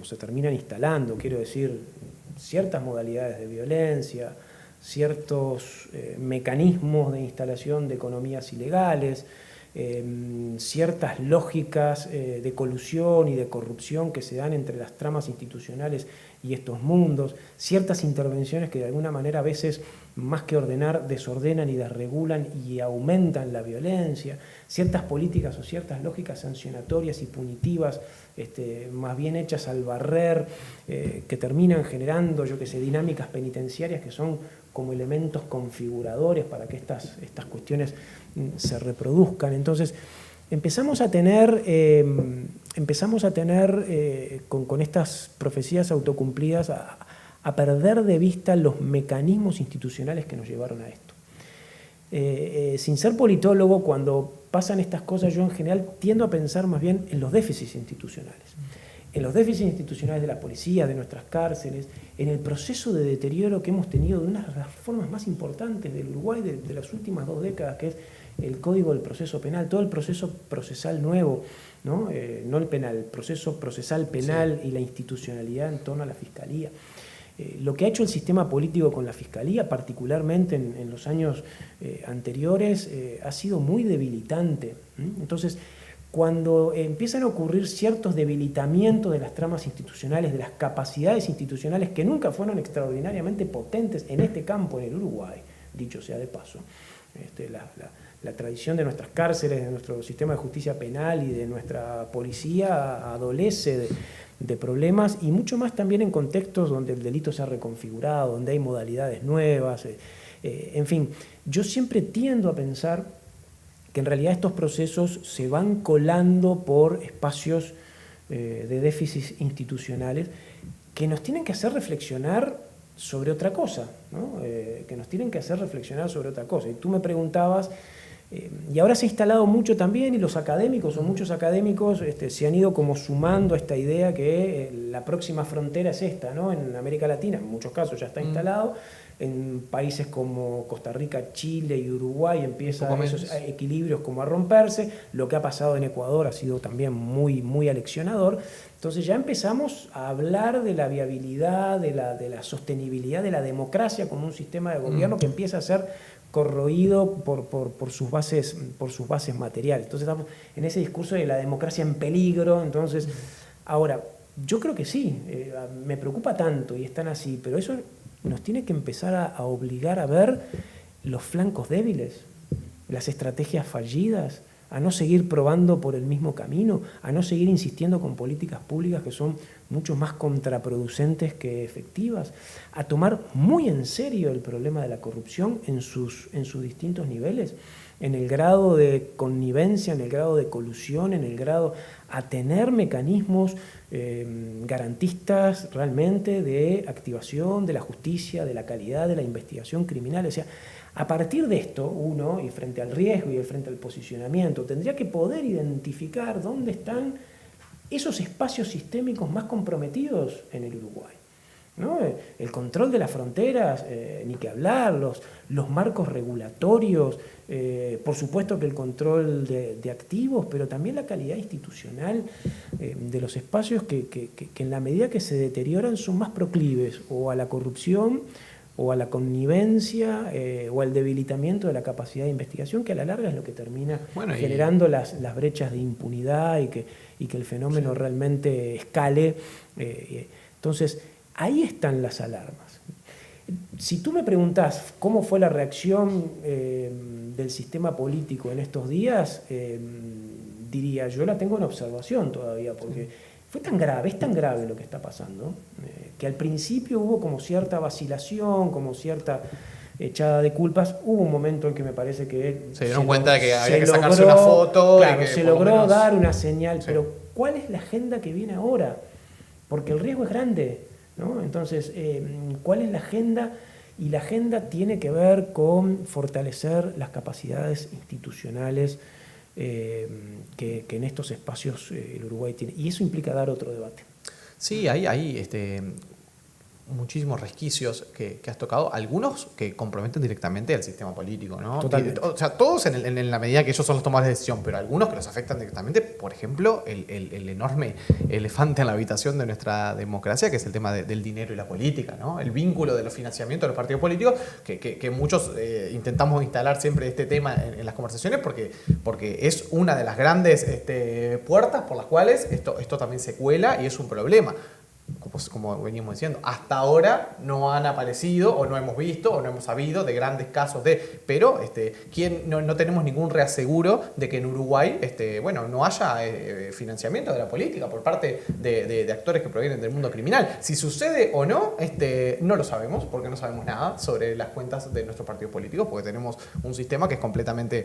o se terminan instalando, quiero decir, ciertas modalidades de violencia, ciertos mecanismos de instalación de economías ilegales, ciertas lógicas de colusión y de corrupción que se dan entre las tramas institucionales y estos mundos, ciertas intervenciones que de alguna manera a veces, más que ordenar, desordenan y desregulan y aumentan la violencia, ciertas políticas o ciertas lógicas sancionatorias y punitivas, más bien hechas al barrer, que terminan generando, yo que sé, dinámicas penitenciarias que son como elementos configuradores para que estas cuestiones se reproduzcan. Entonces, empezamos a tener con estas profecías autocumplidas a perder de vista los mecanismos institucionales que nos llevaron a esto. Sin ser politólogo, cuando pasan estas cosas, yo en general tiendo a pensar más bien en los déficits institucionales. En los déficits institucionales de la policía, de nuestras cárceles, en el proceso de deterioro que hemos tenido de una de las reformas más importantes del Uruguay de las últimas 2 décadas, que es el Código del Proceso Penal, todo el proceso procesal nuevo, no el penal, el proceso procesal penal y la institucionalidad en torno a la Fiscalía. Lo que ha hecho el sistema político con la Fiscalía, particularmente en los años anteriores, ha sido muy debilitante. Entonces, cuando empiezan a ocurrir ciertos debilitamientos de las tramas institucionales, de las capacidades institucionales que nunca fueron extraordinariamente potentes en este campo en el Uruguay, dicho sea de paso, la tradición de nuestras cárceles, de nuestro sistema de justicia penal y de nuestra policía adolece de problemas, y mucho más también en contextos donde el delito se ha reconfigurado, donde hay modalidades nuevas. En fin, yo siempre tiendo a pensar que en realidad estos procesos se van colando por espacios de déficits institucionales que nos tienen que hacer reflexionar sobre otra cosa, ¿no? Que nos tienen que hacer reflexionar sobre otra cosa. Y tú me preguntabas, y ahora se ha instalado mucho también, y los académicos, o muchos académicos, se han ido como sumando a esta idea que la próxima frontera es esta, ¿no? En América Latina, en muchos casos ya está instalado. En países como Costa Rica, Chile y Uruguay empiezan esos equilibrios como a romperse. Lo que ha pasado en Ecuador ha sido también muy, muy aleccionador. Entonces ya empezamos a hablar de la viabilidad, de la sostenibilidad de la democracia como un sistema de gobierno que empieza a ser corroído por sus bases materiales. Entonces estamos en ese discurso de la democracia en peligro. Entonces, ahora, yo creo que sí, me preocupa tanto y están así, pero eso nos tiene que empezar a obligar a ver los flancos débiles, las estrategias fallidas, a no seguir probando por el mismo camino, a no seguir insistiendo con políticas públicas que son mucho más contraproducentes que efectivas, a tomar muy en serio el problema de la corrupción en sus distintos niveles, en el grado de connivencia, en el grado de colusión, en el grado a tener mecanismos garantistas realmente de activación de la justicia, de la calidad de la investigación criminal. O sea, a partir de esto, uno, y frente al riesgo y frente al posicionamiento, tendría que poder identificar dónde están esos espacios sistémicos más comprometidos en el Uruguay, ¿no? El control de las fronteras, ni que hablar, los marcos regulatorios, por supuesto que el control de activos, pero también la calidad institucional de los espacios que en la medida que se deterioran son más proclives o a la corrupción o a la connivencia o al debilitamiento de la capacidad de investigación, que a la larga es lo que termina generando las brechas de impunidad y que el fenómeno realmente escale. Entonces, ahí están las alarmas. Si tú me preguntás cómo fue la reacción del sistema político en estos días, diría, yo la tengo en observación todavía, porque fue tan grave, es tan grave lo que está pasando, que al principio hubo como cierta vacilación, como cierta echada de culpas. Hubo un momento en que me parece que se dieron cuenta de que había que sacarse una foto. Claro, y que se logró menos dar una señal, sí. pero ¿cuál es la agenda que viene ahora? Porque el riesgo es grande, ¿no? Entonces, ¿cuál es la agenda? Y la agenda tiene que ver con fortalecer las capacidades institucionales que en estos espacios el Uruguay tiene. Y eso implica dar otro debate. Sí, hay muchísimos resquicios que has tocado, algunos que comprometen directamente al sistema político, ¿no? Totalmente. O sea, todos en la medida que ellos son los tomadores de decisión, pero algunos que los afectan directamente. Por ejemplo, el enorme elefante en la habitación de nuestra democracia, que es el tema del dinero y la política, ¿no? El vínculo de los financiamientos de los partidos políticos, que muchos intentamos instalar siempre este tema en las conversaciones, porque es una de las grandes puertas por las cuales esto también se cuela y es un problema. Como veníamos diciendo, hasta ahora no han aparecido o no hemos visto o no hemos sabido de grandes casos pero no tenemos ningún reaseguro de que en Uruguay no haya financiamiento de la política por parte de actores que provienen del mundo criminal. Si sucede o no, no lo sabemos, porque no sabemos nada sobre las cuentas de nuestros partidos políticos, porque tenemos un sistema que es completamente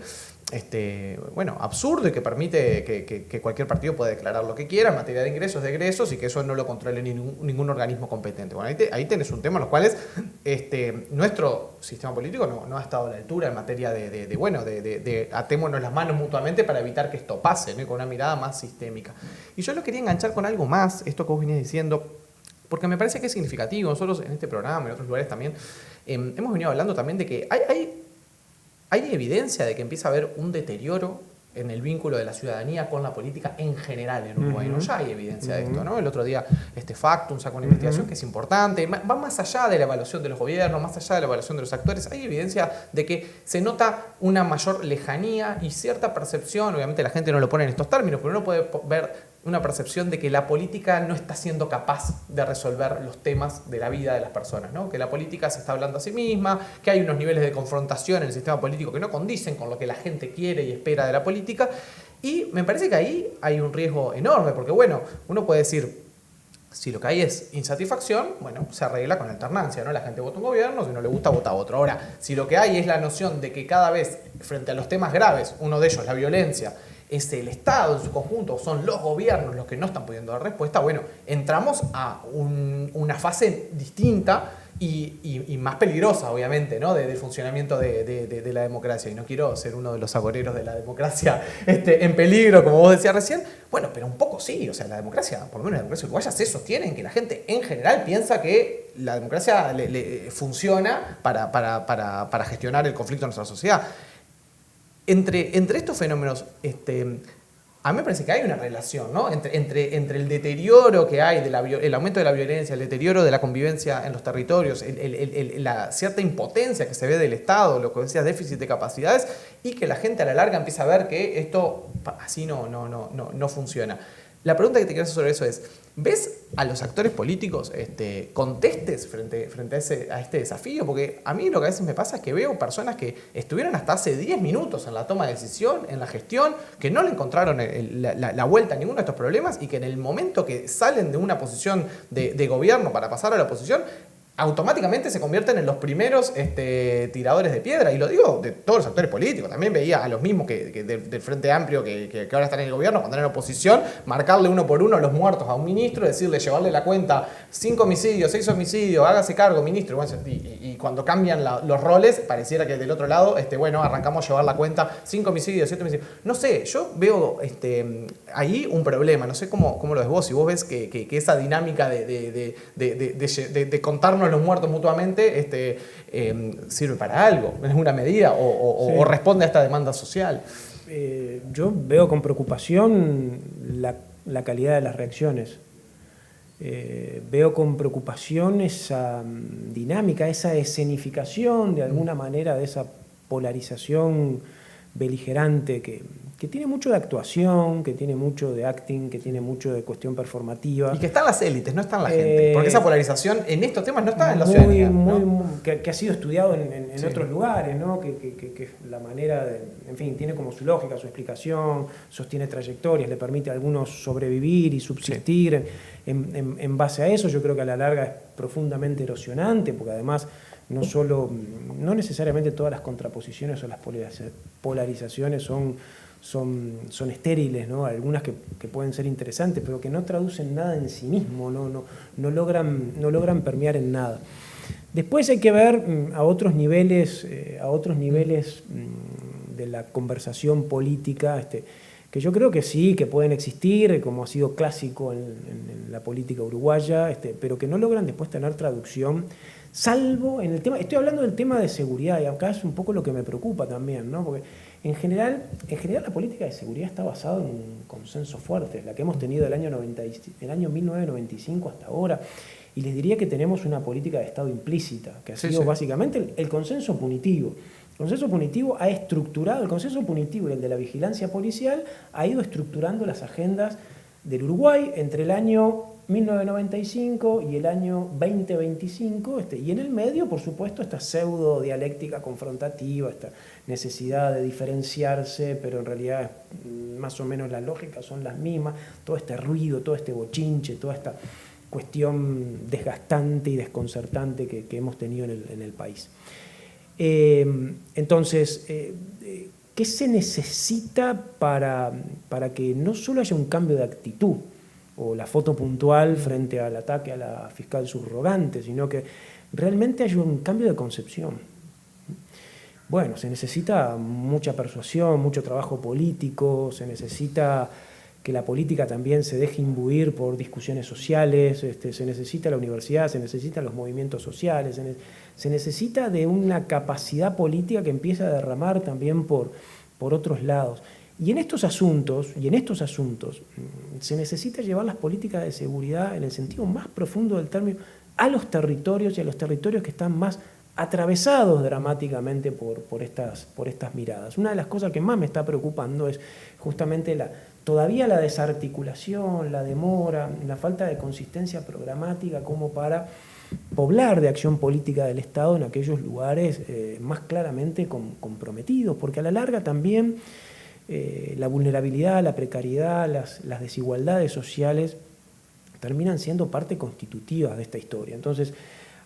absurdo y que permite que cualquier partido pueda declarar lo que quiera en materia de ingresos, de egresos, y que eso no lo controle ningún organismo competente. Bueno, ahí tenés un tema en los cuales nuestro sistema político no ha estado a la altura en materia de atémonos las manos mutuamente para evitar que esto pase, ¿no? Con una mirada más sistémica. Y yo lo quería enganchar con algo más, esto que vos venías diciendo, porque me parece que es significativo. Nosotros en este programa, en otros lugares también, hemos venido hablando también de que hay evidencia de que empieza a haber un deterioro en el vínculo de la ciudadanía con la política en general en Uruguay, ¿no? Ya hay evidencia de esto, ¿no? El otro día Factum sacó una investigación que es importante, va más allá de la evaluación de los gobiernos, más allá de la evaluación de los actores. Hay evidencia de que se nota una mayor lejanía y cierta percepción, obviamente la gente no lo pone en estos términos, pero uno puede ver una percepción de que la política no está siendo capaz de resolver los temas de la vida de las personas, ¿no? Que la política se está hablando a sí misma, que hay unos niveles de confrontación en el sistema político que no condicen con lo que la gente quiere y espera de la política. Y me parece que ahí hay un riesgo enorme, porque uno puede decir, si lo que hay es insatisfacción, se arregla con alternancia, ¿no? La gente vota un gobierno, si no le gusta, vota otro. Ahora, si lo que hay es la noción de que cada vez, frente a los temas graves, uno de ellos, la violencia, es el Estado en su conjunto, son los gobiernos los que no están pudiendo dar respuesta, entramos a una fase distinta y más peligrosa, obviamente, ¿no? Del funcionamiento de la democracia. Y no quiero ser uno de los agoreros de la democracia en peligro, como vos decías recién. Pero un poco sí. O sea, la democracia, por lo menos la democracia uruguaya, se sostiene en que la gente en general piensa que la democracia le funciona para gestionar el conflicto en nuestra sociedad. Entre estos fenómenos, a mí me parece que hay una relación, ¿no? Entre el deterioro que hay, el aumento de la violencia, el deterioro de la convivencia en los territorios, la cierta impotencia que se ve del Estado, lo que decías, déficit de capacidades, y que la gente a la larga empieza a ver que esto así no funciona. La pregunta que te quiero hacer sobre eso es, ¿ves a los actores políticos contestes frente a este desafío? Porque a mí lo que a veces me pasa es que veo personas que estuvieron hasta hace 10 minutos en la toma de decisión, en la gestión, que no le encontraron la vuelta a ninguno de estos problemas y que en el momento que salen de una posición de gobierno para pasar a la oposición, automáticamente se convierten en los primeros tiradores de piedra. Y lo digo de todos los actores políticos. También veía a los mismos que del Frente Amplio que ahora están en el gobierno, cuando eran en oposición, marcarle uno por uno los muertos a un ministro, decirle, llevarle la cuenta, 5 homicidios, 6 homicidios, hágase cargo, ministro. Y cuando cambian los roles, pareciera que del otro lado, arrancamos a llevar la cuenta, 5 homicidios, 7 homicidios. No sé, yo veo ahí un problema. No sé cómo lo ves vos. Si vos ves que esa dinámica de contarnos los muertos mutuamente sirve para algo, es una medida o responde a esta demanda social. Yo veo con preocupación la calidad de las reacciones. Veo con preocupación esa dinámica, esa escenificación de alguna manera de esa polarización beligerante que que tiene mucho de actuación, que tiene mucho de acting, que tiene mucho de cuestión performativa. Y que está en las élites, no está en la gente. Porque esa polarización en estos temas no está en la ciudadanía. Que ha sido estudiado en otros lugares, ¿no? Que la manera de, en fin, tiene como su lógica, su explicación, sostiene trayectorias, le permite a algunos sobrevivir y subsistir en base a eso. Yo creo que a la larga es profundamente erosionante, porque además no necesariamente todas las contraposiciones o las polarizaciones son estériles, ¿no? Algunas que pueden ser interesantes, pero que no traducen nada en sí mismo, no logran permear en nada. Después hay que ver a otros niveles de la conversación política, que yo creo que sí, que pueden existir, como ha sido clásico en la política uruguaya, pero que no logran después tener traducción, salvo en el tema, estoy hablando del tema de seguridad, y acá es un poco lo que me preocupa también, ¿no? Porque en general la política de seguridad está basada en un consenso fuerte, la que hemos tenido del año 1995 hasta ahora, y les diría que tenemos una política de Estado implícita, que ha sido básicamente el consenso punitivo. El consenso punitivo ha estructurado, el consenso punitivo y el de la vigilancia policial ha ido estructurando las agendas del Uruguay entre el año 1995 y el año 2025, y en el medio, por supuesto, esta pseudo dialéctica confrontativa, esta necesidad de diferenciarse, pero en realidad más o menos las lógicas son las mismas, todo este ruido, todo este bochinche, toda esta cuestión desgastante y desconcertante que hemos tenido en el país. Entonces, ¿qué se necesita para que no solo haya un cambio de actitud o la foto puntual frente al ataque a la fiscal subrogante, sino que realmente haya un cambio de concepción? Bueno, se necesita mucha persuasión, mucho trabajo político, se necesita que la política también se deje imbuir por discusiones sociales, se necesita la universidad, se necesitan los movimientos sociales, se necesita de una capacidad política que empiece a derramar también por otros lados. Y en estos asuntos se necesita llevar las políticas de seguridad en el sentido más profundo del término a los territorios y a los territorios que están más atravesados dramáticamente por estas miradas. Una de las cosas que más me está preocupando es justamente todavía la desarticulación, la demora, la falta de consistencia programática como para poblar de acción política del Estado en aquellos lugares más claramente comprometidos, porque a la larga también la vulnerabilidad, la precariedad, las desigualdades sociales terminan siendo parte constitutiva de esta historia. Entonces,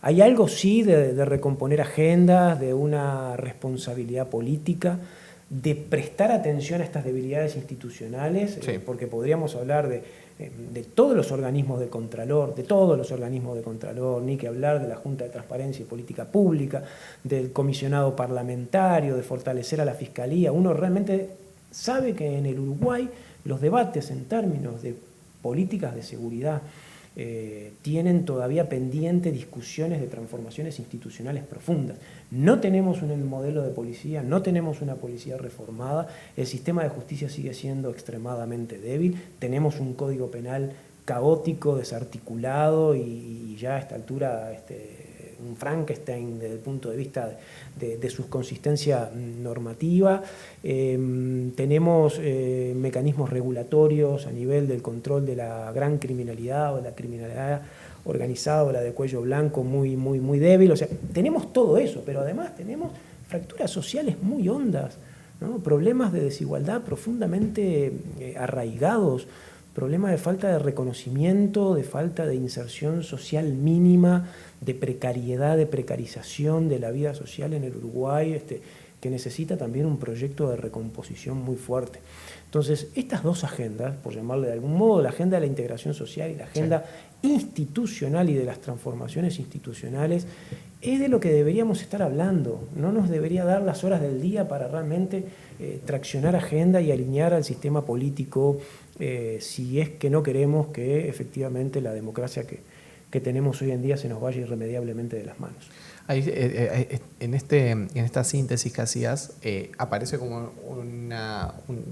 hay algo sí de recomponer agendas, de una responsabilidad política, de prestar atención a estas debilidades institucionales, porque podríamos hablar de todos los organismos de Contralor, ni que hablar de la Junta de Transparencia y Política Pública, del comisionado parlamentario, de fortalecer a la Fiscalía. Uno realmente sabe que en el Uruguay los debates en términos de políticas de seguridad tienen todavía pendiente discusiones de transformaciones institucionales profundas. No tenemos un modelo de policía, no tenemos una policía reformada, el sistema de justicia sigue siendo extremadamente débil, tenemos un código penal caótico, desarticulado y ya a esta altura un Frankenstein desde el punto de vista de su consistencia normativa. Tenemos mecanismos regulatorios a nivel del control de la gran criminalidad o de la criminalidad organizada o la de cuello blanco muy débil. O sea, tenemos todo eso, pero además tenemos fracturas sociales muy hondas, ¿no? Problemas de desigualdad profundamente arraigados, problemas de falta de reconocimiento, de falta de inserción social mínima, de precariedad, de precarización de la vida social en el Uruguay, que necesita también un proyecto de recomposición muy fuerte. Entonces, estas dos agendas, por llamarle de algún modo, la agenda de la integración social y la agenda institucional y de las transformaciones institucionales, es de lo que deberíamos estar hablando. No nos debería dar las horas del día para realmente traccionar agenda y alinear al sistema político si es que no queremos que efectivamente la democracia que tenemos hoy en día se nos vaya irremediablemente de las manos. Ahí, en esta síntesis que hacías aparece como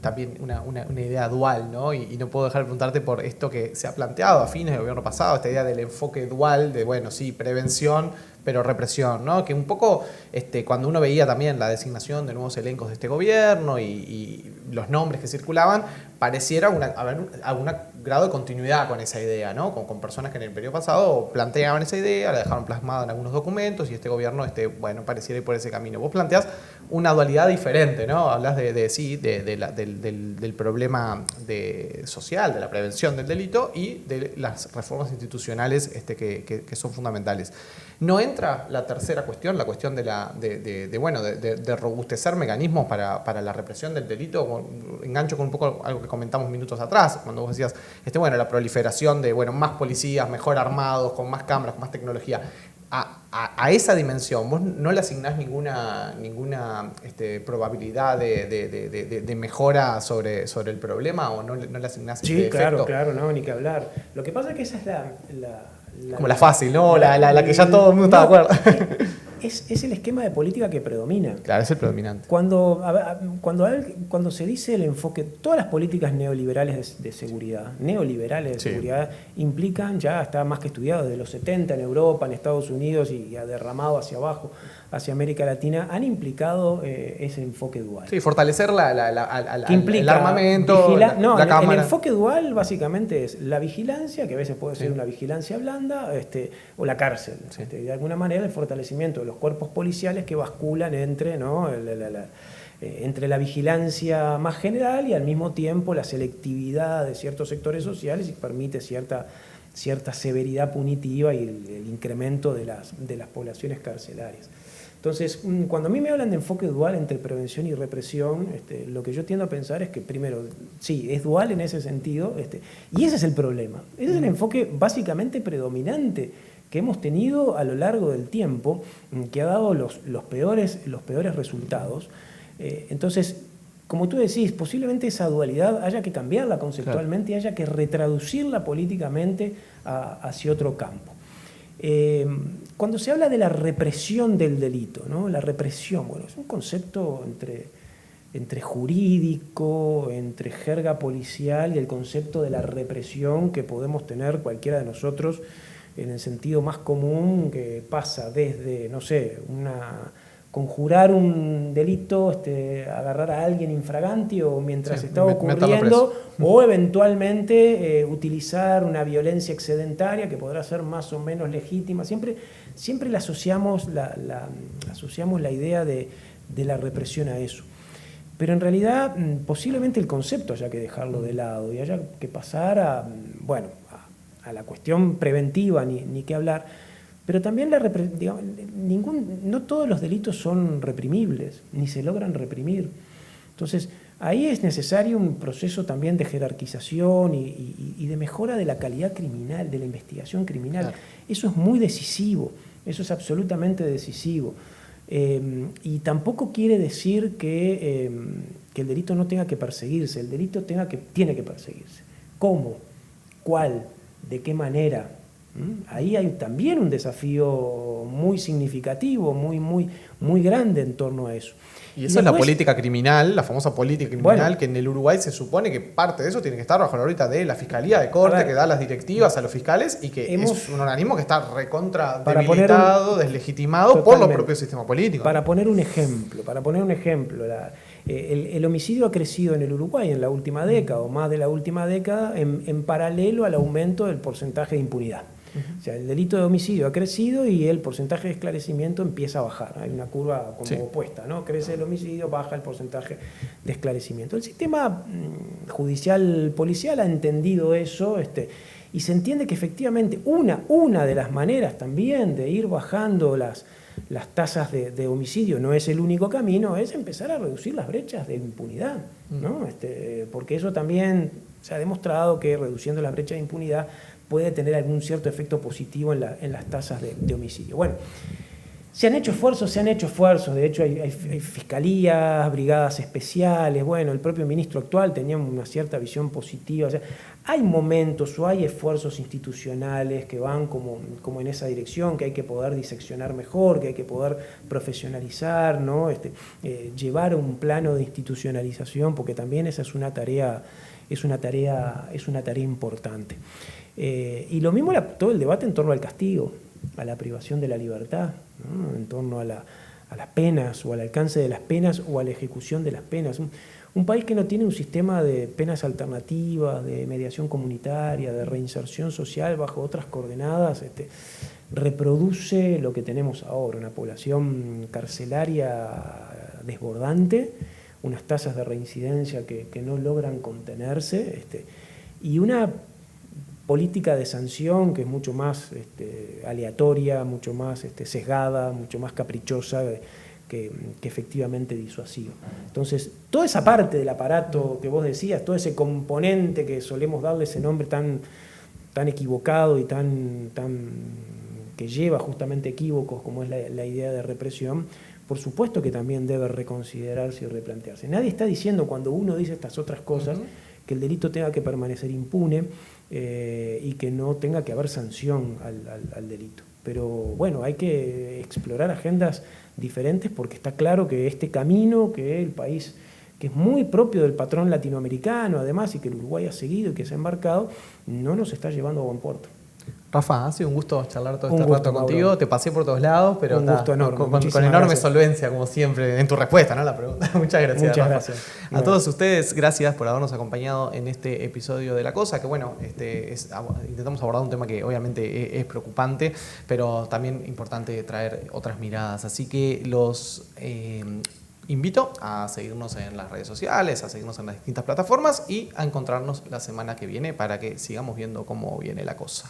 también una idea dual, ¿no? Y no puedo dejar de preguntarte por esto que se ha planteado a fines del gobierno pasado, esta idea del enfoque dual de, bueno, sí, prevención, pero represión, ¿no? Que un poco cuando uno veía también la designación de nuevos elencos de este gobierno y los nombres que circulaban, pareciera haber algún grado de continuidad con esa idea, ¿no? Con personas que en el periodo pasado planteaban esa idea, la dejaron plasmada en algunos documentos y este gobierno, bueno, pareciera ir por ese camino. Vos planteás una dualidad diferente, ¿no? Hablas del problema social, de la prevención del delito y de las reformas institucionales que son fundamentales. ¿No entra la tercera cuestión, la cuestión de robustecer mecanismos para la represión del delito? Engancho con un poco algo que comentamos minutos atrás, cuando vos decías, la proliferación de más policías, mejor armados, con más cámaras, con más tecnología. A esa dimensión, ¿vos no le asignás ninguna probabilidad de mejora sobre el problema o no le asignás Sí, efecto? claro, no, ni que hablar. Lo que pasa es que esa es como la fácil, ¿no? La que ya todo el mundo está de acuerdo. Es el esquema de política que predomina. Claro, es el predominante. Cuando se dice el enfoque, todas las políticas neoliberales de seguridad, implican, ya está más que estudiado, desde los 70 en Europa, en Estados Unidos y ha derramado hacia abajo, hacia América Latina, han implicado ese enfoque dual. Sí, fortalecer el armamento, la cámara. El enfoque dual básicamente es la vigilancia, que a veces puede ser una vigilancia blanda, o la cárcel. Sí. De alguna manera el fortalecimiento de los cuerpos policiales que basculan entre, ¿no? Entre la vigilancia más general y al mismo tiempo la selectividad de ciertos sectores sociales y permite cierta severidad punitiva y el incremento de las poblaciones carcelarias. Entonces, cuando a mí me hablan de enfoque dual entre prevención y represión, lo que yo tiendo a pensar es que, primero, sí, es dual en ese sentido, y ese es el problema. Ese es el enfoque básicamente predominante que hemos tenido a lo largo del tiempo, que ha dado los peores resultados. Entonces, como tú decís, posiblemente esa dualidad haya que cambiarla conceptualmente y haya que retraducirla políticamente hacia otro campo. Cuando se habla de la represión del delito, ¿no? La represión, bueno, es un concepto entre jurídico, entre jerga policial y el concepto de la represión que podemos tener cualquiera de nosotros en el sentido más común, que pasa desde, no sé, conjurar un delito, agarrar a alguien infraganti o mientras está ocurriendo, o eventualmente utilizar una violencia excedentaria que podrá ser más o menos legítima. Siempre le asociamos la idea de la represión a eso. Pero en realidad posiblemente el concepto haya que dejarlo de lado y haya que pasar a la cuestión preventiva, ni qué hablar. Pero también no todos los delitos son reprimibles, ni se logran reprimir. Entonces, ahí es necesario un proceso también de jerarquización y de mejora de la calidad criminal, de la investigación criminal. Claro. Eso es muy decisivo, eso es absolutamente decisivo. Y tampoco quiere decir que el delito no tenga que perseguirse, el delito tiene que perseguirse. ¿Cómo? ¿Cuál? ¿De qué manera? Ahí hay también un desafío muy significativo, muy grande en torno a eso. Y esa es la política criminal, la famosa política criminal, que en el Uruguay se supone que parte de eso tiene que estar bajo la órbita de la Fiscalía de Corte, que da las directivas a los fiscales y que es un organismo que está recontra debilitado, deslegitimado por los propios sistemas políticos. Para poner un ejemplo, el homicidio ha crecido en el Uruguay en la última década, o más de la última década, en paralelo al aumento del porcentaje de impunidad. O sea, el delito de homicidio ha crecido y el porcentaje de esclarecimiento empieza a bajar. Hay una curva como opuesta, ¿no? Crece el homicidio, baja el porcentaje de esclarecimiento. El sistema judicial policial ha entendido eso y se entiende que efectivamente una de las maneras también de ir bajando las tasas de homicidio, no es el único camino, es empezar a reducir las brechas de impunidad, ¿no? Porque eso también se ha demostrado que reduciendo las brechas de impunidad puede tener algún cierto efecto positivo en las tasas de homicidio. Bueno, se han hecho esfuerzos, de hecho hay fiscalías, brigadas especiales, bueno, el propio ministro actual tenía una cierta visión positiva, o sea, hay momentos o hay esfuerzos institucionales que van como en esa dirección, que hay que poder diseccionar mejor, que hay que poder profesionalizar, ¿no? Llevar un plano de institucionalización, porque también esa es una tarea importante. Y lo mismo todo el debate en torno al castigo, a la privación de la libertad, ¿no? En torno a las penas o al alcance de las penas o a la ejecución de las penas. Un país que no tiene un sistema de penas alternativas, de mediación comunitaria, de reinserción social bajo otras coordenadas, reproduce lo que tenemos ahora, una población carcelaria desbordante, unas tasas de reincidencia que no logran contenerse, y una política de sanción que es mucho más aleatoria, mucho más sesgada, mucho más caprichosa que efectivamente disuasiva. Entonces, toda esa parte del aparato que vos decías, todo ese componente que solemos darle ese nombre tan equivocado y que lleva justamente equívocos como es la idea de represión, por supuesto que también debe reconsiderarse y replantearse. Nadie está diciendo, cuando uno dice estas otras cosas, que el delito tenga que permanecer impune y que no tenga que haber sanción al delito. Pero bueno, hay que explorar agendas diferentes porque está claro que este camino que el país, que es muy propio del patrón latinoamericano además y que el Uruguay ha seguido y que se ha embarcado, no nos está llevando a buen puerto. Rafa, ha sido un gusto charlar todo este rato contigo. Mauro. Te pasé por todos lados, pero un gusto enorme. Con enorme solvencia, como siempre, en tu respuesta, ¿no? La pregunta. Muchas gracias. Muchas gracias. A todos ustedes, gracias por habernos acompañado en este episodio de La Cosa, que bueno, intentamos abordar un tema que obviamente es preocupante, pero también importante traer otras miradas. Así que los invito a seguirnos en las redes sociales, a seguirnos en las distintas plataformas y a encontrarnos la semana que viene para que sigamos viendo cómo viene la cosa.